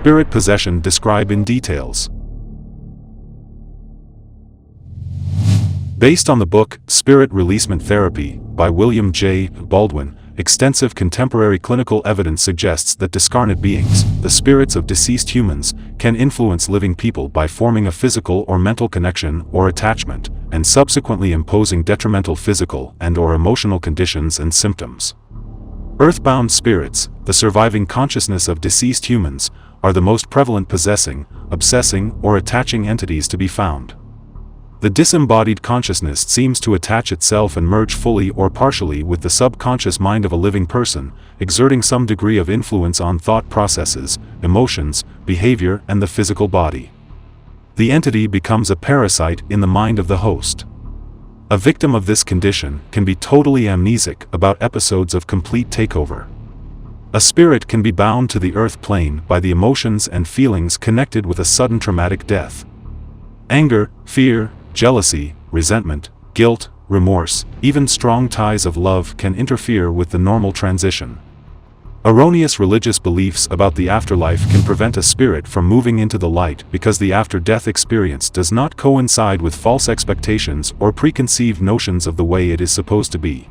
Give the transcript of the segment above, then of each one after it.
Spirit possession describe in details. Based on the book Spirit Releasement Therapy by William J. Baldwin, extensive contemporary clinical evidence suggests that discarnate beings, the spirits of deceased humans, can influence living people by forming a physical or mental connection or attachment, and subsequently imposing detrimental physical and/or emotional conditions and symptoms. Earthbound spirits, the surviving consciousness of deceased humans, are the most prevalent possessing, obsessing, or attaching entities to be found. The disembodied consciousness seems to attach itself and merge fully or partially with the subconscious mind of a living person, exerting some degree of influence on thought processes, emotions, behavior, and the physical body. The entity becomes a parasite in the mind of the host. A victim of this condition can be totally amnesic about episodes of complete takeover. A spirit can be bound to the earth plane by the emotions and feelings connected with a sudden traumatic death. Anger, fear, jealousy, resentment, guilt, remorse, even strong ties of love can interfere with the normal transition. Erroneous religious beliefs about the afterlife can prevent a spirit from moving into the light because the after-death experience does not coincide with false expectations or preconceived notions of the way it is supposed to be.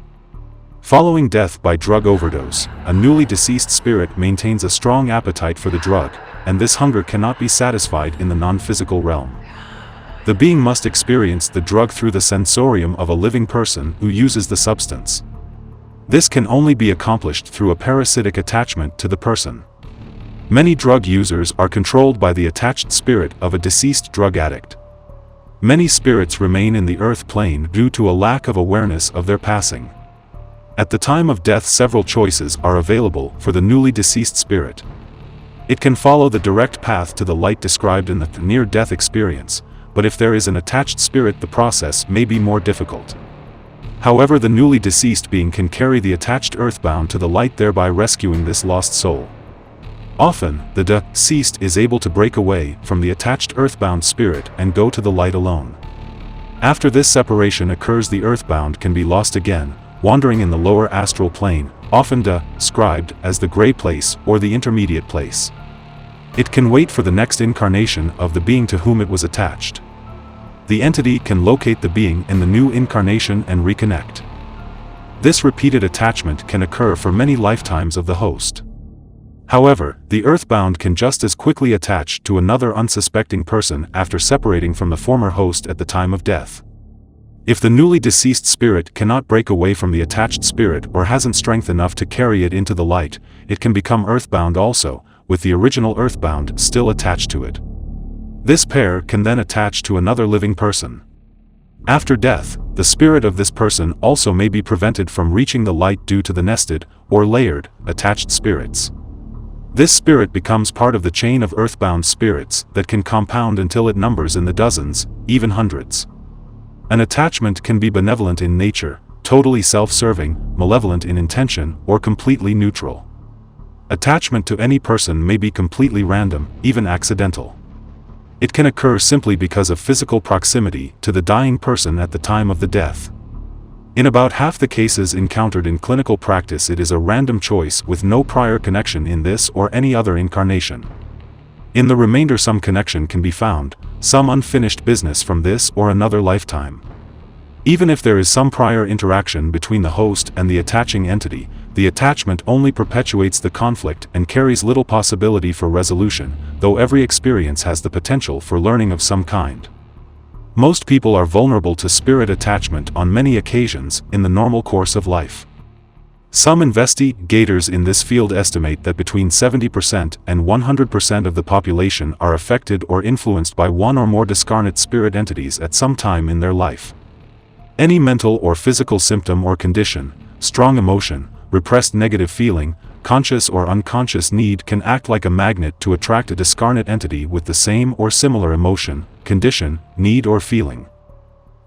Following death by drug overdose, a newly deceased spirit maintains a strong appetite for the drug, and this hunger cannot be satisfied in the non-physical realm. The being must experience the drug through the sensorium of a living person who uses the substance. This can only be accomplished through a parasitic attachment to the person. Many drug users are controlled by the attached spirit of a deceased drug addict. Many spirits remain in the earth plane due to a lack of awareness of their passing. At the time of death, several choices are available for the newly deceased spirit. It can follow the direct path to the light described in the near-death experience, but if there is an attached spirit, the process may be more difficult. However, the newly deceased being can carry the attached earthbound to the light, thereby rescuing this lost soul. Often, the deceased is able to break away from the attached earthbound spirit and go to the light alone. After this separation occurs, the earthbound can be lost again, wandering in the lower astral plane, often described as the gray place or the intermediate place. It can wait for the next incarnation of the being to whom it was attached. The entity can locate the being in the new incarnation and reconnect. This repeated attachment can occur for many lifetimes of the host. However, the earthbound can just as quickly attach to another unsuspecting person after separating from the former host at the time of death. If the newly deceased spirit cannot break away from the attached spirit or hasn't strength enough to carry it into the light, it can become earthbound also, with the original earthbound still attached to it. This pair can then attach to another living person. After death, the spirit of this person also may be prevented from reaching the light due to the nested, or layered, attached spirits. This spirit becomes part of the chain of earthbound spirits that can compound until it numbers in the dozens, even hundreds. An attachment can be benevolent in nature, totally self-serving, malevolent in intention, or completely neutral. Attachment to any person may be completely random, even accidental. It can occur simply because of physical proximity to the dying person at the time of the death. In about half the cases encountered in clinical practice, it is a random choice with no prior connection in this or any other incarnation. In the remainder, some connection can be found, some unfinished business from this or another lifetime. Even if there is some prior interaction between the host and the attaching entity, the attachment only perpetuates the conflict and carries little possibility for resolution, though every experience has the potential for learning of some kind. Most people are vulnerable to spirit attachment on many occasions in the normal course of life. Some investigators in this field estimate that between 70% and 100% of the population are affected or influenced by one or more discarnate spirit entities at some time in their life. Any mental or physical symptom or condition, strong emotion, repressed negative feeling, conscious or unconscious need can act like a magnet to attract a discarnate entity with the same or similar emotion, condition, need or feeling.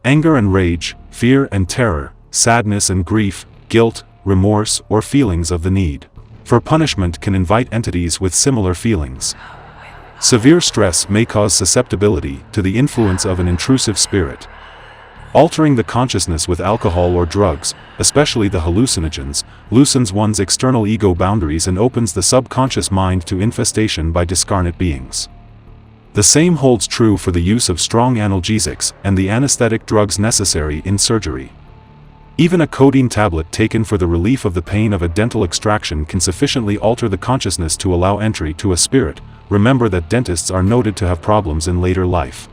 Anger and rage, fear and terror, sadness and grief, guilt, remorse or feelings of the need for punishment can invite entities with similar feelings. Severe stress may cause susceptibility to the influence of an intrusive spirit. Altering the consciousness with alcohol or drugs, especially the hallucinogens, loosens one's external ego boundaries and opens the subconscious mind to infestation by discarnate beings. The same holds true for the use of strong analgesics and the anesthetic drugs necessary in surgery. Even a codeine tablet taken for the relief of the pain of a dental extraction can sufficiently alter the consciousness to allow entry to a spirit. Remember that dentists are noted to have problems in later life.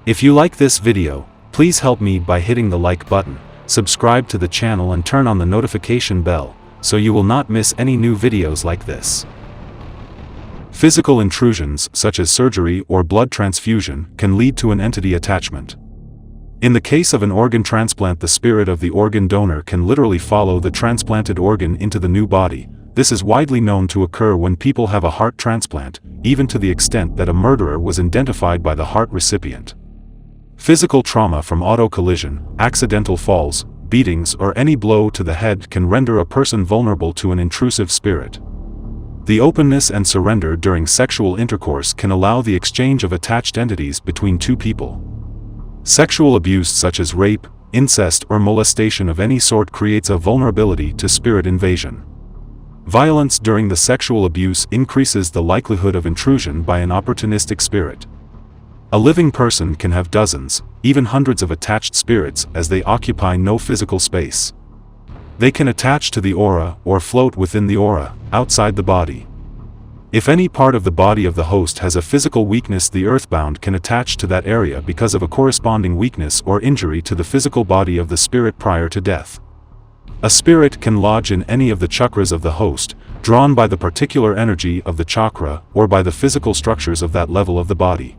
If you like this video, please help me by hitting the like button, subscribe to the channel and turn on the notification bell, so you will not miss any new videos like this. Physical intrusions, such as surgery or blood transfusion, can lead to an entity attachment. In the case of an organ transplant, the spirit of the organ donor can literally follow the transplanted organ into the new body. This is widely known to occur when people have a heart transplant, even to the extent that a murderer was identified by the heart recipient. Physical trauma from auto collision, accidental falls, beatings, or any blow to the head can render a person vulnerable to an intrusive spirit. The openness and surrender during sexual intercourse can allow the exchange of attached entities between two people. Sexual abuse such as rape, incest, or molestation of any sort creates a vulnerability to spirit invasion. Violence during the sexual abuse increases the likelihood of intrusion by an opportunistic spirit. A living person can have dozens, even hundreds of attached spirits as they occupy no physical space. They can attach to the aura or float within the aura, outside the body. If any part of the body of the host has a physical weakness, the earthbound can attach to that area because of a corresponding weakness or injury to the physical body of the spirit prior to death. A spirit can lodge in any of the chakras of the host, drawn by the particular energy of the chakra or by the physical structures of that level of the body.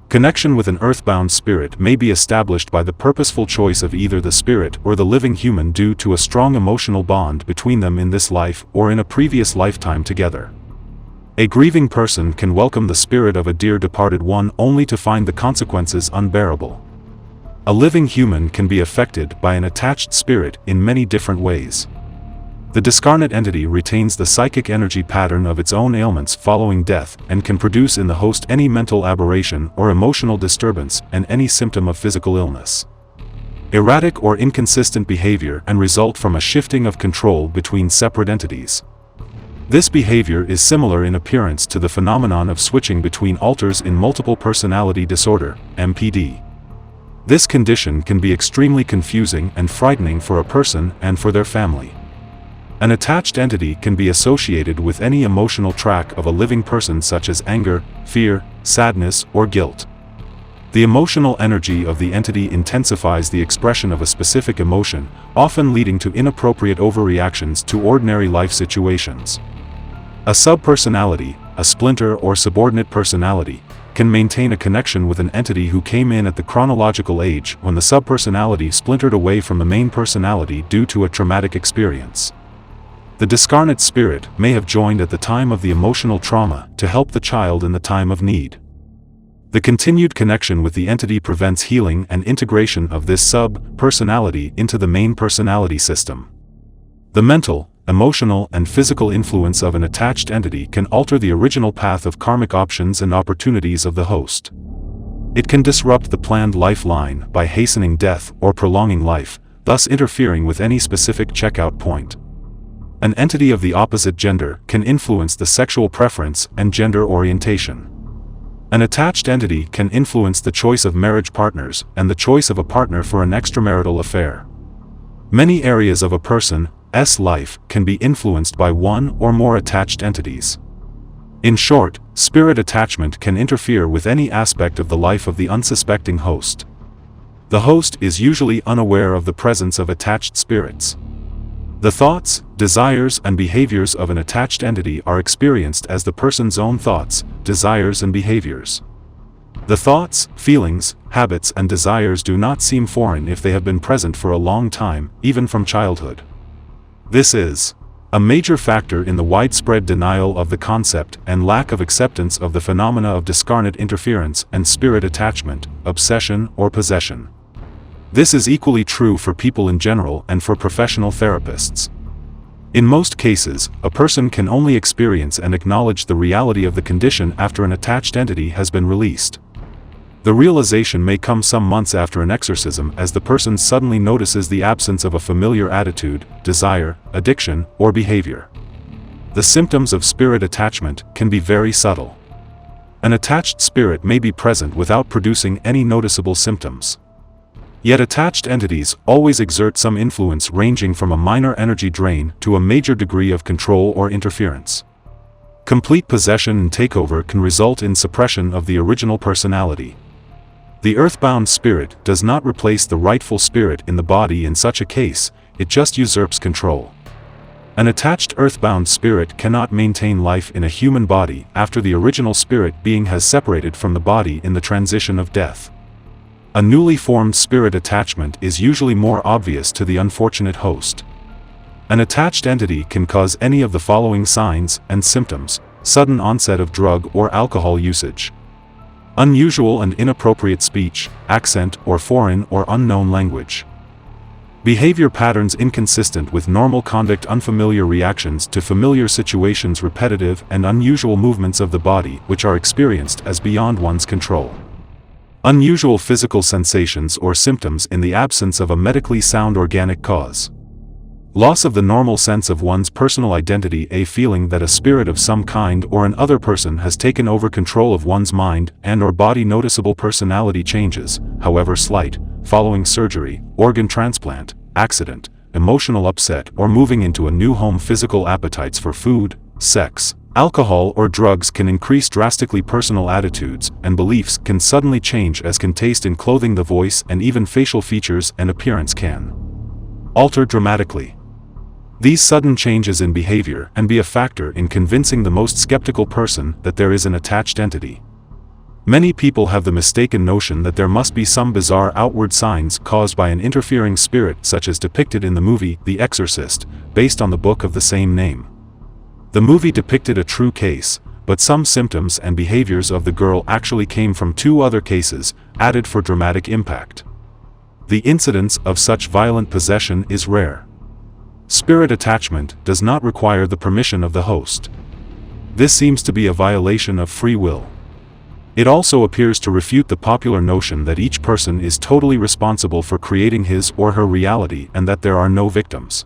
Connection with an earthbound spirit may be established by the purposeful choice of either the spirit or the living human due to a strong emotional bond between them in this life or in a previous lifetime together. A grieving person can welcome the spirit of a dear departed one only to find the consequences unbearable. A living human can be affected by an attached spirit in many different ways. The discarnate entity retains the psychic energy pattern of its own ailments following death and can produce in the host any mental aberration or emotional disturbance and any symptom of physical illness. Erratic or inconsistent behavior can result from a shifting of control between separate entities. This behavior is similar in appearance to the phenomenon of switching between alters in multiple personality disorder, MPD. This condition can be extremely confusing and frightening for a person and for their family. An attached entity can be associated with any emotional track of a living person such as anger, fear, sadness, or guilt. The emotional energy of the entity intensifies the expression of a specific emotion, often leading to inappropriate overreactions to ordinary life situations. A subpersonality, a splinter or subordinate personality, can maintain a connection with an entity who came in at the chronological age when the subpersonality splintered away from the main personality due to a traumatic experience. The discarnate spirit may have joined at the time of the emotional trauma to help the child in the time of need. The continued connection with the entity prevents healing and integration of this sub-personality into the main personality system. The mental, emotional, and physical influence of an attached entity can alter the original path of karmic options and opportunities of the host. It can disrupt the planned lifeline by hastening death or prolonging life, thus interfering with any specific checkout point. An entity of the opposite gender can influence the sexual preference and gender orientation. An attached entity can influence the choice of marriage partners and the choice of a partner for an extramarital affair. Many areas of a person's life can be influenced by one or more attached entities. In short, spirit attachment can interfere with any aspect of the life of the unsuspecting host. The host is usually unaware of the presence of attached spirits. The thoughts, desires, and behaviors of an attached entity are experienced as the person's own thoughts, desires, and behaviors. The thoughts, feelings, habits, and desires do not seem foreign if they have been present for a long time, even from childhood. This is a major factor in the widespread denial of the concept and lack of acceptance of the phenomena of discarnate interference and spirit attachment, obsession, or possession. This is equally true for people in general and for professional therapists. In most cases, a person can only experience and acknowledge the reality of the condition after an attached entity has been released. The realization may come some months after an exorcism, as the person suddenly notices the absence of a familiar attitude, desire, addiction, or behavior. The symptoms of spirit attachment can be very subtle. An attached spirit may be present without producing any noticeable symptoms. Yet attached entities always exert some influence, ranging from a minor energy drain to a major degree of control or interference. Complete possession and takeover can result in suppression of the original personality. The earthbound spirit does not replace the rightful spirit in the body in such a case, it just usurps control. An attached earthbound spirit cannot maintain life in a human body after the original spirit being has separated from the body in the transition of death. A newly formed spirit attachment is usually more obvious to the unfortunate host. An attached entity can cause any of the following signs and symptoms: sudden onset of drug or alcohol usage, unusual and inappropriate speech, accent or foreign or unknown language, behavior patterns inconsistent with normal conduct, unfamiliar reactions to familiar situations, repetitive and unusual movements of the body which are experienced as beyond one's control, unusual physical sensations or symptoms in the absence of a medically sound organic cause, loss of the normal sense of one's personal identity, a feeling that a spirit of some kind or an other person has taken over control of one's mind and or body, noticeable personality changes, however slight, following surgery, organ transplant, accident, emotional upset or moving into a new home, physical appetites for food, sex, alcohol or drugs can increase drastically, personal attitudes and beliefs can suddenly change, as can taste in clothing, the voice and even facial features and appearance can alter dramatically. These sudden changes in behavior can be a factor in convincing the most skeptical person that there is an attached entity. Many people have the mistaken notion that there must be some bizarre outward signs caused by an interfering spirit, such as depicted in the movie The Exorcist, based on the book of the same name. The movie depicted a true case, but some symptoms and behaviors of the girl actually came from 2 other cases, added for dramatic impact. The incidence of such violent possession is rare. Spirit attachment does not require the permission of the host. This seems to be a violation of free will. It also appears to refute the popular notion that each person is totally responsible for creating his or her reality and that there are no victims.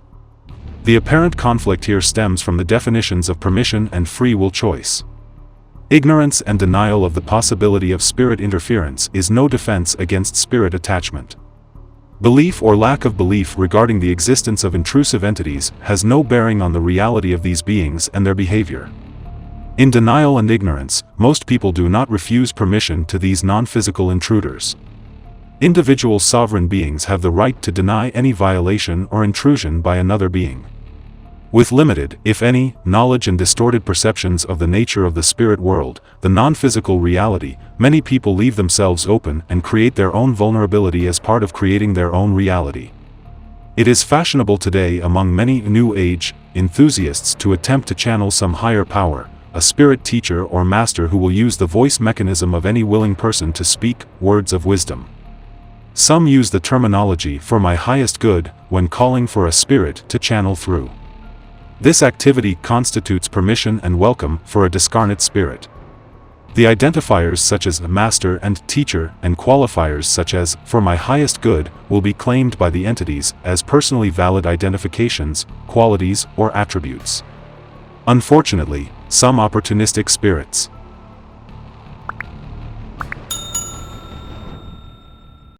The apparent conflict here stems from the definitions of permission and free will choice. Ignorance and denial of the possibility of spirit interference is no defense against spirit attachment. Belief or lack of belief regarding the existence of intrusive entities has no bearing on the reality of these beings and their behavior. In denial and ignorance, most people do not refuse permission to these non-physical intruders. Individual sovereign beings have the right to deny any violation or intrusion by another being. With limited, if any, knowledge and distorted perceptions of the nature of the spirit world, the non-physical reality, many people leave themselves open and create their own vulnerability as part of creating their own reality. It is fashionable today among many New Age enthusiasts to attempt to channel some higher power, a spirit teacher or master who will use the voice mechanism of any willing person to speak words of wisdom. Some use the terminology "for my highest good" when calling for a spirit to channel through. This activity constitutes permission and welcome for a discarnate spirit. The identifiers such as master and teacher and qualifiers such as "for my highest good" will be claimed by the entities as personally valid identifications, qualities, or attributes. Unfortunately, some opportunistic spirits